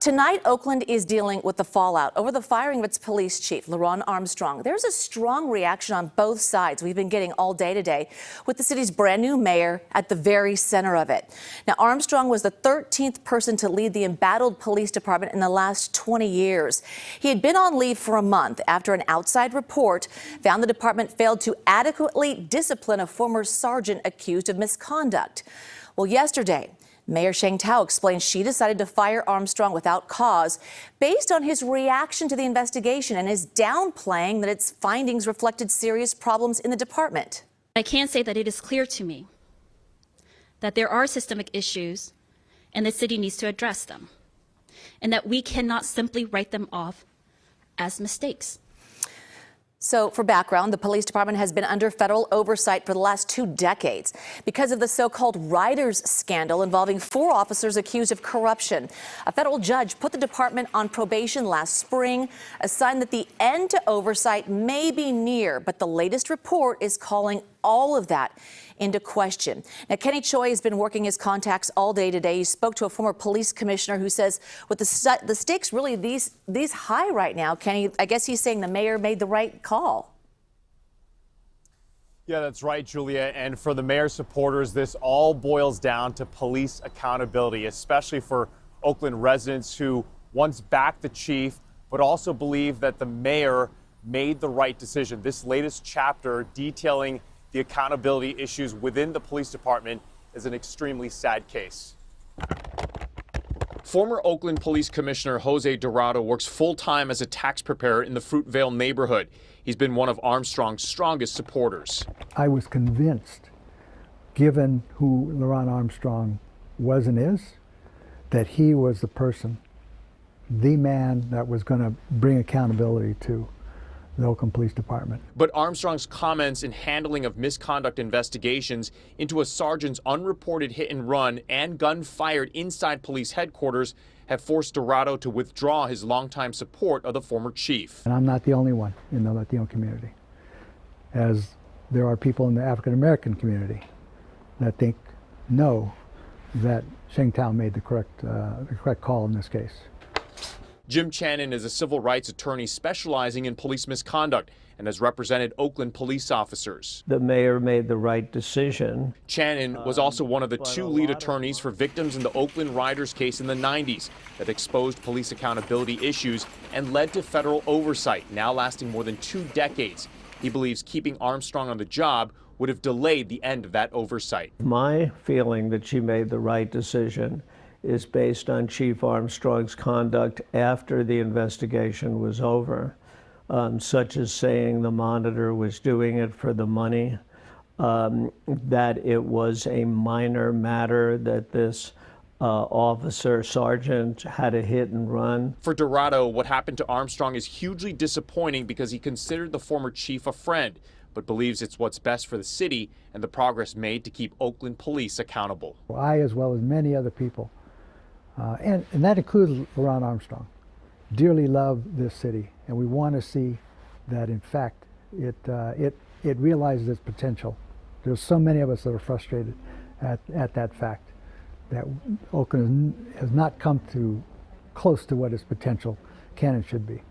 Tonight, Oakland is dealing with the fallout over the firing of its police chief, LeRonne Armstrong. There's a strong reaction on both sides we've been getting all day today, with the city's brand new mayor at the very center of it. Now, Armstrong was the 13th person to lead the embattled police department in the last 20 years. He had been on leave for a month after an outside report found the department failed to adequately discipline a former sergeant accused of misconduct. Well, yesterday, Mayor Sheng Tao explained she decided to fire Armstrong without cause based on his reaction to the investigation and his downplaying that its findings reflected serious problems in the department. I can say that it is clear to me that there are systemic issues and the city needs to address them, and that we cannot simply write them off as mistakes. So for background, the police department has been under federal oversight for the last 2 decades because of the so-called Riders scandal involving 4 officers accused of corruption. A federal judge put the department on probation last spring, a sign that the end to oversight may be near. But the latest report is calling all of that into question. Now, Choi has been working his contacts all day today. He spoke to a former police commissioner who says with the stakes really these high right now, Kenny, I guess he's saying the mayor made the right call. Yeah, that's right, Julia. And for the mayor's supporters, this all boils down to police accountability, especially for Oakland residents who once backed the chief, but also believe that the mayor made the right decision. This latest chapter detailing the accountability issues within the police department is an extremely sad case. Former Oakland Police Commissioner Jose Dorado works full-time as a tax preparer in the Fruitvale neighborhood. He's been one of Armstrong's strongest supporters. I was convinced, given who LeRonne Armstrong was and is, that he was the person, the man that was going to bring accountability to the Oakland Police Department. But Armstrong's comments in handling of misconduct investigations into a sergeant's unreported hit and run and gun fired inside police headquarters have forced Dorado to withdraw his longtime support of the former chief. And I'm not the only one in the Latino community, as there are people in the African American community that know that Sheng Tao made the correct call in this case. Jim Channon is a civil rights attorney specializing in police misconduct and has represented Oakland police officers. The mayor made the right decision. Channon was also one of the 2 lead attorneys for victims in the Oakland Riders case in the 90s that exposed police accountability issues and led to federal oversight, now lasting more than 2 decades. He believes keeping Armstrong on the job would have delayed the end of that oversight. My feeling that she made the right decision is based on Chief Armstrong's conduct after the investigation was over, such as saying the monitor was doing it for the money, that it was a minor matter that this officer, sergeant, had a hit and run. For Dorado, what happened to Armstrong is hugely disappointing because he considered the former chief a friend, but believes it's what's best for the city and the progress made to keep Oakland police accountable. I, as well as many other people, and that includes LeRonne Armstrong, dearly love this city, and we want to see that, in fact, it realizes its potential. There's so many of us that are frustrated at that fact, that Oakland has not come close to what its potential can and should be.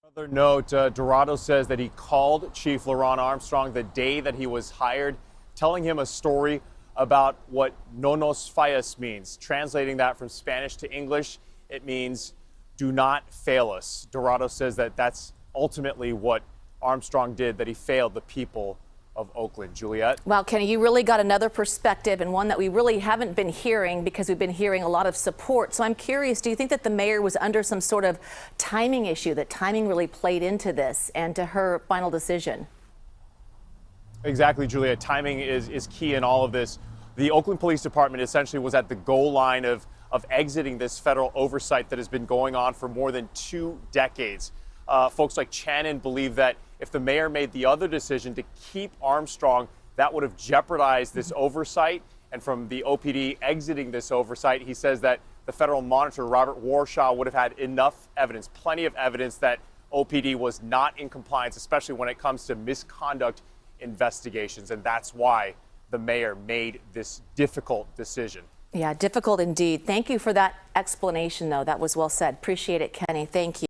Another note, Dorado says that he called Chief LeRonne Armstrong the day that he was hired, telling him a story about what no nos falles means. Translating that from Spanish to English, it means do not fail us. Dorado says that that's ultimately what Armstrong did, that he failed the people of Oakland. Juliet? Well, Kenny, you really got another perspective, and one that we really haven't been hearing because we've been hearing a lot of support. So I'm curious, do you think that the mayor was under some sort of timing issue, that timing really played into this and to her final decision? Exactly, Julia. Timing is key in all of this. The Oakland Police Department essentially was at the goal line of exiting this federal oversight that has been going on for more than 2 decades. Folks like Channon believe that if the mayor made the other decision to keep Armstrong, that would have jeopardized this oversight. And from the OPD exiting this oversight, he says that the federal monitor, Robert Warshaw, would have had enough evidence, plenty of evidence that OPD was not in compliance, especially when it comes to misconduct investigations. And that's why the mayor made this difficult decision. Yeah, difficult indeed. Thank you for that explanation, though. That was well said. Appreciate it, Kenny. Thank you.